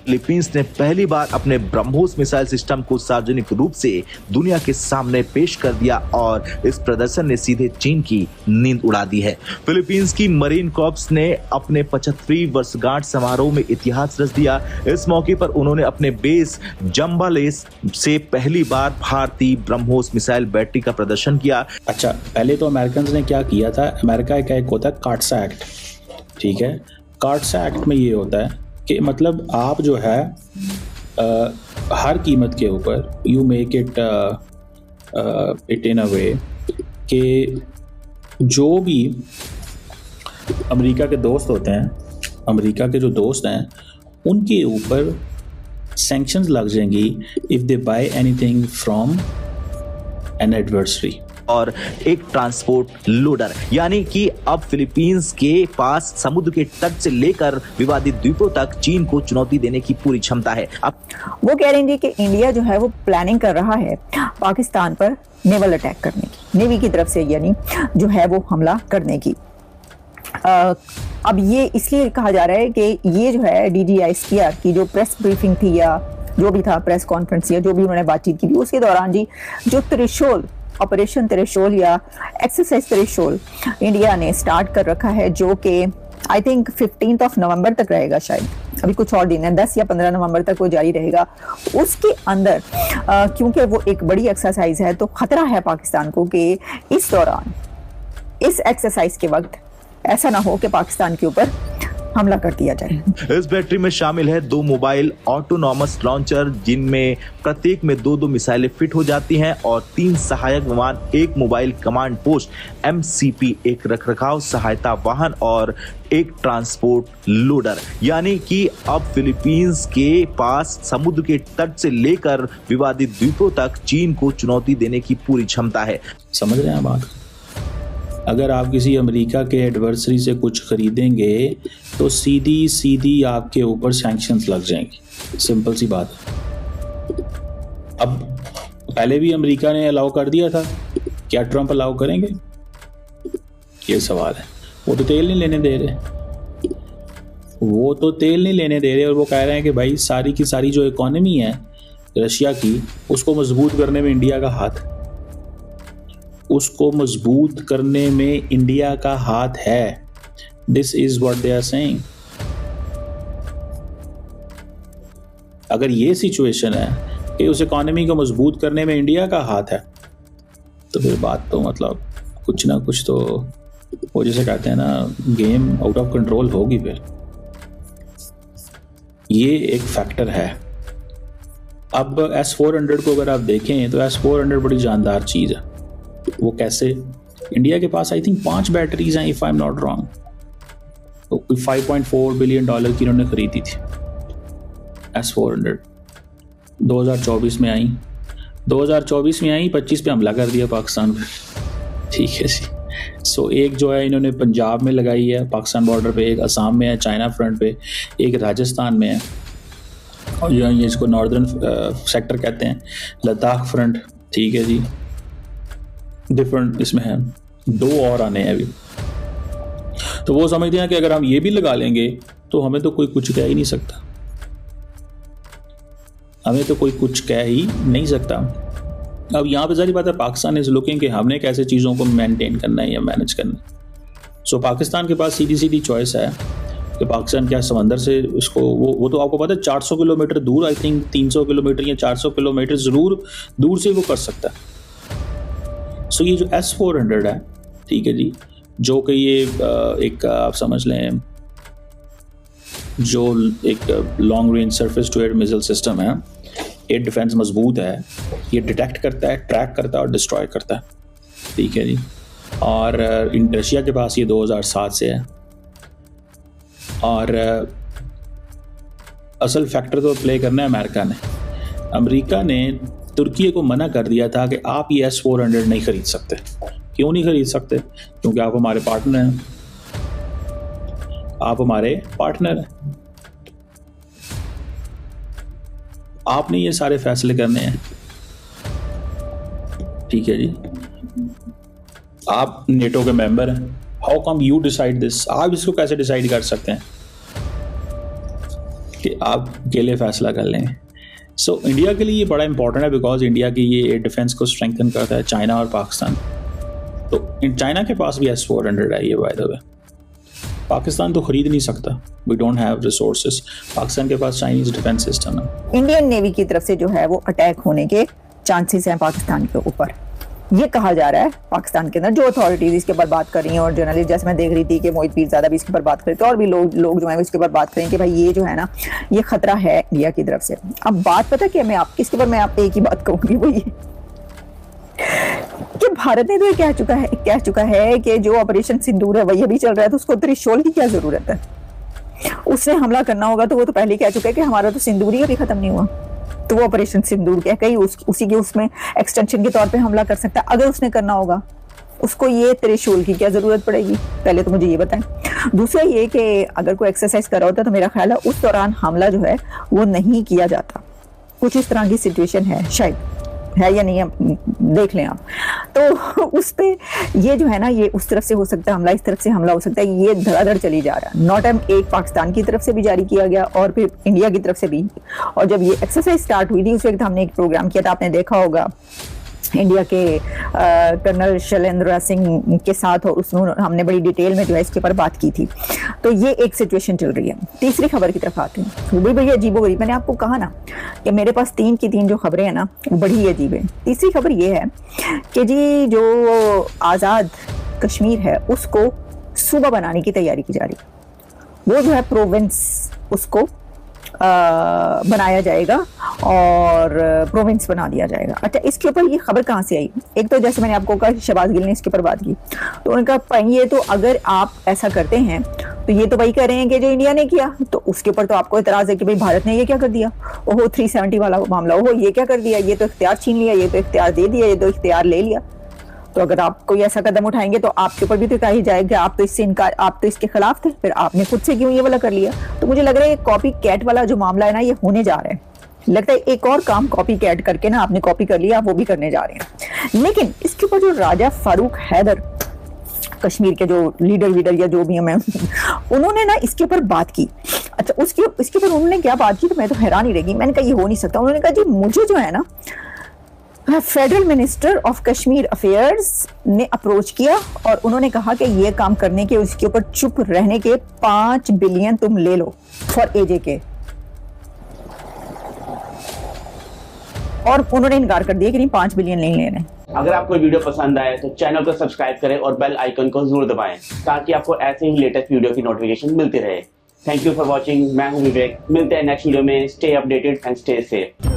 Philippines ने पहली बार अपने ब्रह्मोस मिसाइल सिस्टम को सार्वजनिक रूप से दुनिया के सामने पेश कर दिया और इस प्रदर्शन ने सीधे चीन की नींद उड़ा दी है। फिलीपींस की मरीन कॉर्प्स ने अपने 75वीं वर्षगांठ समारोह में इतिहास रच दिया। इस मौके पर उन्होंने अपने बेस जम्बालेस से पहली बार भारतीय ब्रह्मोस मिसाइल बैटरी का प्रदर्शन किया। अच्छा, पहले तो अमेरिकन ने क्या किया था, अमेरिका का एक होता है कार्ट्सा एक्ट, ठीक है। कार्ट्सा एक्ट में ये होता है कि मतलब आप जो है हर कीमत के ऊपर यू मेक इट इन अ वे कि जो भी अमेरिका के दोस्त होते हैं, अमेरिका के जो दोस्त हैं, उनके ऊपर सैंक्शंस लग जाएंगी if they buy anything from an adversary. और एक ट्रांसपोर्ट लोडर, यानी कि अब फिलीपींस के पास समुद्र के तट से लेकर विवादित द्वीपों तक चीन को चुनौती देने की पूरी क्षमता है। अब वो कह रही थी कि इंडिया जो है वो प्लानिंग कर रहा है पाकिस्तान पर नेवल अटैक करने की, नेवी की तरफ से यानी जो है वो हमला करने की। अब ये इसलिए कहा जा रहा है कि ये जो है DGISPR की जो प्रेस ब्रीफिंग थी या जो भी था प्रेस कॉन्फ्रेंस या जो भी उन्होंने बातचीत की थी, उसके दौरान जी जो त्रिशूल ऑपरेशन त्रिशूल या एक्सरसाइज त्रिशूल इंडिया ने स्टार्ट कर रखा है, जो कि आई थिंक 15 नवंबर तक रहेगा, शायद अभी कुछ और दिन है, 10 या 15 नवंबर तक वो जारी रहेगा। उसके अंदर क्योंकि वो एक बड़ी एक्सरसाइज है तो खतरा है पाकिस्तान को कि इस दौरान इस एक्सरसाइज के वक्त ऐसा ना हो कि पाकिस्तान के ऊपर हमला कर दिया जाए। इस बैटरी में शामिल है 2 मोबाइल ऑटोनॉमस लॉन्चर, जिनमें प्रत्येक में 2 मिसाइलें फिट हो जाती हैं, और 3 सहायक विमान, 1 मोबाइल कमांड पोस्ट MCP, एक रखरखाव सहायता वाहन और एक ट्रांसपोर्ट लोडर। यानी कि अब फिलीपींस के पास समुद्र के तट से लेकर विवादित द्वीपों तक चीन को चुनौती देने की पूरी क्षमता है। समझ रहे हैं बात? अगर आप किसी अमेरिका के एडवर्सरी से कुछ खरीदेंगे तो सीधी आपके ऊपर सैंक्शंस लग जाएंगी, सिंपल सी बात है। अब पहले भी अमेरिका ने अलाउ कर दिया था, क्या ट्रंप अलाउ करेंगे? ये सवाल है। वो तो तेल नहीं लेने दे रहे, और वो कह रहे हैं कि भाई सारी की सारी जो इकोनॉमी है रशिया की, उसको मजबूत करने में इंडिया का हाथ है। This is what they are saying. अगर ये सिचुएशन है कि उस इकोनॉमी को मजबूत करने में इंडिया का हाथ है, तो फिर बात तो मतलब कुछ ना कुछ तो वो जैसे कहते हैं ना, गेम आउट ऑफ कंट्रोल होगी। फिर ये एक फैक्टर है। अब S-400 को अगर आप देखें तो S-400 बड़ी जानदार चीज है। वो कैसे? इंडिया के पास आई थिंक 5 बैटरीज हैं, if I am not wrong. तो $5.4 बिलियन की इन्होंने खरीदी थी S-400। 2024 में आई, 25 पे हमला कर दिया पाकिस्तान पे, ठीक है जी। सो एक जो है इन्होंने पंजाब में लगाई है पाकिस्तान बॉर्डर पे, एक असम में है चाइना फ्रंट पे, एक राजस्थान में है, और जो है ये इसको नॉर्दर्न सेक्टर कहते हैं, लद्दाख फ्रंट, ठीक है जी। डिफरेंट इसमें है, 2 और आने हैं अभी। तो वो समझते हैं कि अगर हम ये भी लगा लेंगे तो हमें तो कोई कुछ कह ही नहीं सकता, अब यहाँ पे सारी बात है, पाकिस्तान इज लुकिंग कि हमने कैसे चीज़ों को मेंटेन करना है या मैनेज करना है। सो पाकिस्तान के पास सीधी चॉइस है कि पाकिस्तान क्या समंदर से उसको वो तो आपको पता है 400 किलोमीटर दूर, आई थिंक 300 किलोमीटर या 400 किलोमीटर ज़रूर दूर से वो कर सकता है। सो ये जो S-400 है, ठीक है जी, जो कि ये एक आप समझ लें जो एक long range surface to air missile system है, ये डिफेंस मजबूत है, ये डिटेक्ट करता है, ट्रैक करता है और डिस्ट्रॉय करता है, ठीक है जी। और रशिया के पास ये 2007 से है। और असल फैक्टर तो प्ले करना है अमेरिका ने तुर्की को मना कर दिया था कि आप ये S-400 नहीं खरीद सकते। क्यों नहीं खरीद सकते? क्योंकि आप हमारे पार्टनर हैं, आपने ये सारे फैसले करने हैं, ठीक है जी। आप नेटो के मेंबर हैं, how come you decide this? आप इसको कैसे डिसाइड कर सकते हैं? कि आप अकेले फैसला कर लें। सो इंडिया के लिए ये बड़ा इंपॉर्टेंट है बिकॉज इंडिया की ये डिफेंस को स्ट्रेंथन करता है चाइना और पाकिस्तान। तो चाइना के पास भी S-400 है ये बाय द वे। पाकिस्तान तो खरीद नहीं सकता, we don't have resources. Pakistan के पास चाइनीज डिफेंस सिस्टम है। इंडियन नेवी की तरफ से जो है वो अटैक होने के चांसेस हैं पाकिस्तान के ऊपर, ये कहा जा रहा है पाकिस्तान के अंदर। जो अथॉरिटीज इसके ऊपर बात कर रही हैं और जर्नलिस्ट, जैसे मैं देख रही थी कि मोहित पीरज़ादा भी इसके ऊपर बात कर रहे थे और भी लोग जो है इसके ऊपर बात करें कि भाई ये जो है ना ये खतरा है इंडिया की तरफ से। अब बात पता क्या, मैं आप इसके ऊपर मैं आप एक ही बात कहूंगी, वो ये कि भारत ने तो ये कह चुका है कि जो ऑपरेशन सिंदूर है वही अभी चल रहा है, तो उसको त्रिशूल की क्या जरूरत है। उसने हमला करना होगा तो वो तो पहले कह चुका है कि हमारा तो सिंदूर ही अभी खत्म नहीं हुआ, तो वो ऑपरेशन सिंदूर क्या कहीं उसी के उसमें एक्सटेंशन के तौर पे हमला कर सकता है। अगर उसने करना होगा उसको ये त्रिशूल की क्या जरूरत पड़ेगी, पहले तो मुझे ये बताएं। दूसरा ये कि अगर कोई एक्सरसाइज कर रहा होता तो मेरा ख्याल है उस दौरान हमला जो है वो नहीं किया जाता। कुछ इस तरह की सिचुएशन है, शायद है या नहीं, देख लें आप। तो उस पे ये जो है ना ये उस तरफ से हो सकता है हमला, इस तरफ से हमला हो सकता है, ये धड़ाधड़ चली जा रहा है। नॉट एक पाकिस्तान की तरफ से भी जारी किया गया और फिर इंडिया की तरफ से भी। और जब ये एक्सरसाइज स्टार्ट हुई थी उस वक्त हमने एक प्रोग्राम किया था, आपने देखा होगा, इंडिया के कर्नल शैलेंद्र सिंह के साथ, और उसमें हमने बड़ी डिटेल में जो है इसके ऊपर बात की थी। तो ये एक सिचुएशन चल रही है। तीसरी खबर की तरफ आते हैं, वो भी बड़ी अजीबोगरीब। मैंने आपको कहा ना कि मेरे पास 3 की 3 जो खबरें हैं ना वो बड़ी अजीब है। तीसरी खबर ये है कि जी जो आज़ाद कश्मीर है उसको सूबा बनाने की तैयारी की जा रही है। वो जो है प्रोविंस उसको बनाया जाएगा और प्रोविंस बना दिया जाएगा। अच्छा, इसके ऊपर ये खबर कहाँ से आई? एक तो जैसे मैंने आपको कहा शहबाज गिल ने इसके ऊपर बात की, तो उन्होंने कहा ये तो अगर आप ऐसा करते हैं तो ये तो वही कर रहे हैं कि जो इंडिया ने किया, तो उसके ऊपर तो आपको इतराज है कि भाई भारत ने ये क्या कर दिया, ओहो 370 वाला मामला, ओहो ये क्या कर दिया, ये तो इख्तियार छीन लिया, ये तो इख्तियार दे दिया, ये तो इख्तियार ले लिया। तो अगर आप कोई ऐसा कदम उठाएंगे तो आपके ऊपर भी तो कहा ही जाएगा आप तो इससे इनकार, आप तो इसके खिलाफ थे, फिर आपने खुद से क्यों ये वाला कर लिया। तो मुझे लग रहा है कॉपी कैट वाला जो मामला है ना ये होने जा रहा है। लगता है एक और काम कॉपी कैट करके ना आपने कॉपी कर लिया, वो भी करने जा रहे हैं। लेकिन इसके ऊपर जो राजा फारूक हैदर कश्मीर के जो लीडर या जो भी हैं, उन्होंने ना इसके ऊपर बात की। अच्छा, इसके ऊपर उन्होंने क्या बात की तो मैं तो हैरान ही रह गई। मैंने कहा ये हो नहीं सकता। उन्होंने कहा जी मुझे जो है ना federal minister of Kashmir affairs ने अप्रोच किया और उन्होंने कहा कि ये काम करने के उसके ऊपर चुप रहने के 5 बिलियन तुम ले लो फॉर एजे के, और उन्होंने इनकार कर दिया कि नहीं 5 बिलियन नहीं लेने। अगर आपको वीडियो पसंद आए तो चैनल को सब्सक्राइब करें और बेल आइकन को जरूर दबाएं ताकि आपको ऐसे ही लेटेस्ट वीडियो की नोटिफिकेशन मिलती रहे। Thank you for watching. मैं हूं विवेक, मिलते हैं नेक्स्ट वीडियो में। Stay updated and stay safe.